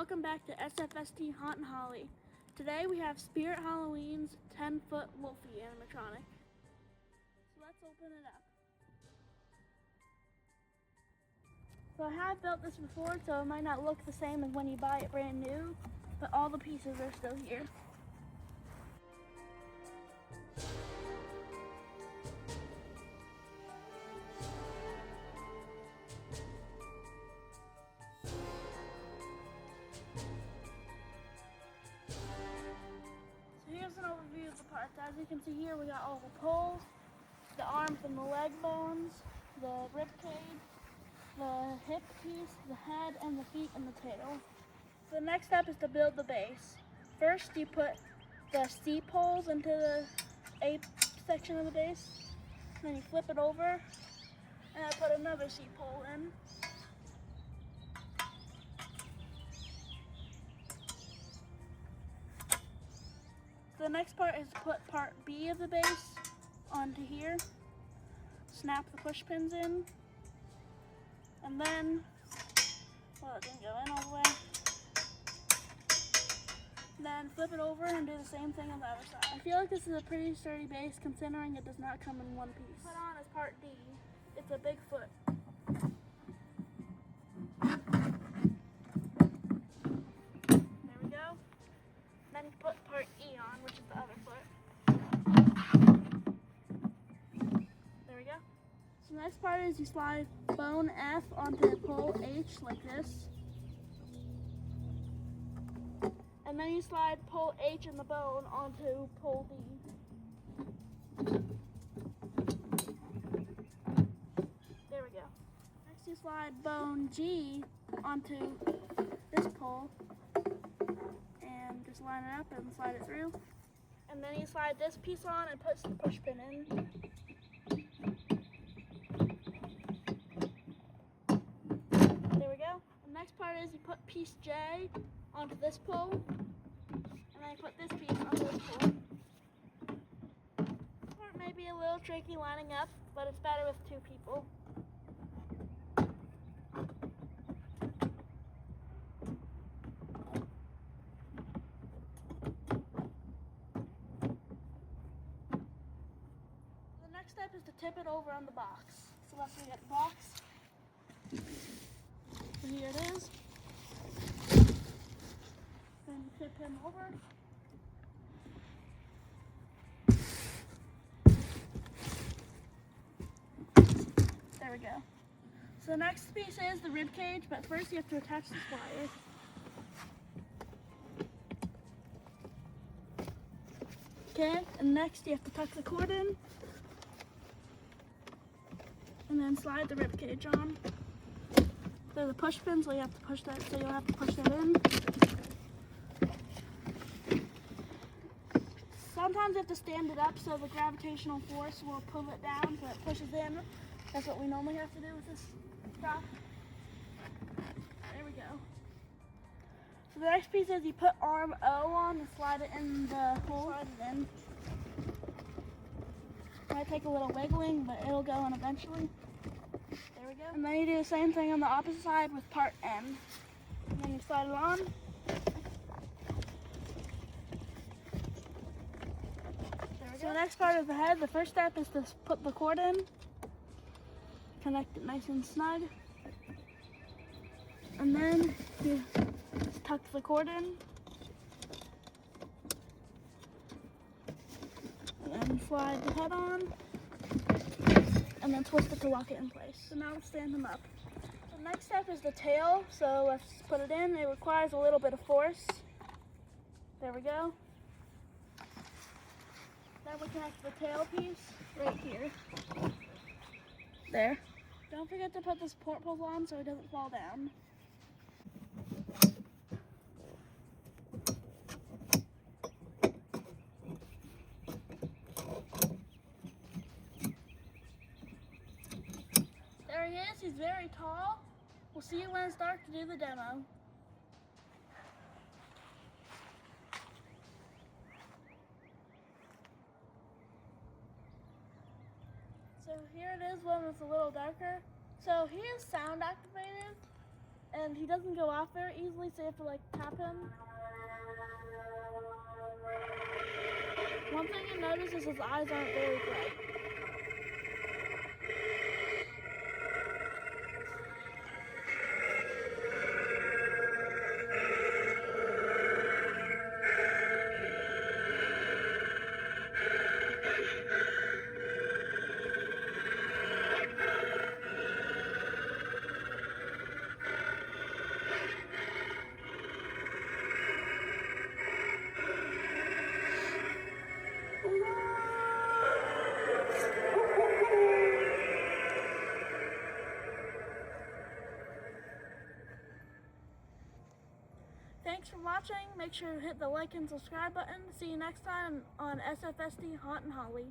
welcome back to SFST Haunt and Holly. Today we have Spirit Halloween's 10-foot Wolfie animatronic. So let's open it up. So I have built this before, so it might not look the same as when you buy it brand new, but all the pieces are still here. Here's an overview of the parts. As you can see here, we got all the poles, the arms and the leg bones, the rib cage, the hip piece, the head, and the feet and the tail. So the next step is to build the base. First, you put the seat poles into the A section of the base. Then you flip it over, and I put another seat pole in. The next part is to put part B of the base onto here, snap the push pins in, and then, well, it didn't go in all the way, then flip it over and do the same thing on the other side. I feel like this is a pretty sturdy base considering it does not come in one piece. Put on is part D. It's a big foot. There we go. Then you put part E on, which is the other foot. There we go. So the next part is you slide bone F onto pole H like this. And then you slide pole H and the bone onto pole D. There we go. Next you slide bone G onto this pole. And just line it up and slide it through. And then you slide this piece on and put the push pin in. There we go. The next part is you put piece J onto this pole. And then you put this piece onto this pole. Or it may be a little tricky lining up, but it's better with two people. Next step is to tip it over on the box. So let's get the box. So here it is. Then tip him over. There we go. So the next piece is the rib cage, but first you have to attach this wire. Okay, and next you have to tuck the cord in. And then slide the rib cage on. There's a push pin, so you have to push that. So you'll have to push that in. Sometimes you have to stand it up so the gravitational force will pull it down, so it pushes in. That's what we normally have to do with this prop. There we go. So the next piece is you put arm O on and slide it in the hole. Slide it in. Might take a little wiggling, but it'll go in eventually. There we go. And then you do the same thing on the opposite side with part N. And then you slide it on. There we go. So the next part is the head. The first step is to put the cord in. Connect it nice and snug. And then you tuck the cord in. And slide the head on, and then twist it to lock it in place. So now let's stand them up. The next step is the tail, so let's put it in. It requires a little bit of force. There we go. Then we connect the tail piece right here. There. Don't forget to put this porthole on so it doesn't fall down. There he is, he's very tall. We'll see you when it's dark to do the demo. So here it is when it's a little darker. So he is sound activated, and he doesn't go off very easily, so you have to like tap him. One thing you notice is his eyes aren't very bright. Thanks for watching. Make sure to hit the like and subscribe button. See you next time on SFSD Haunt and Holly.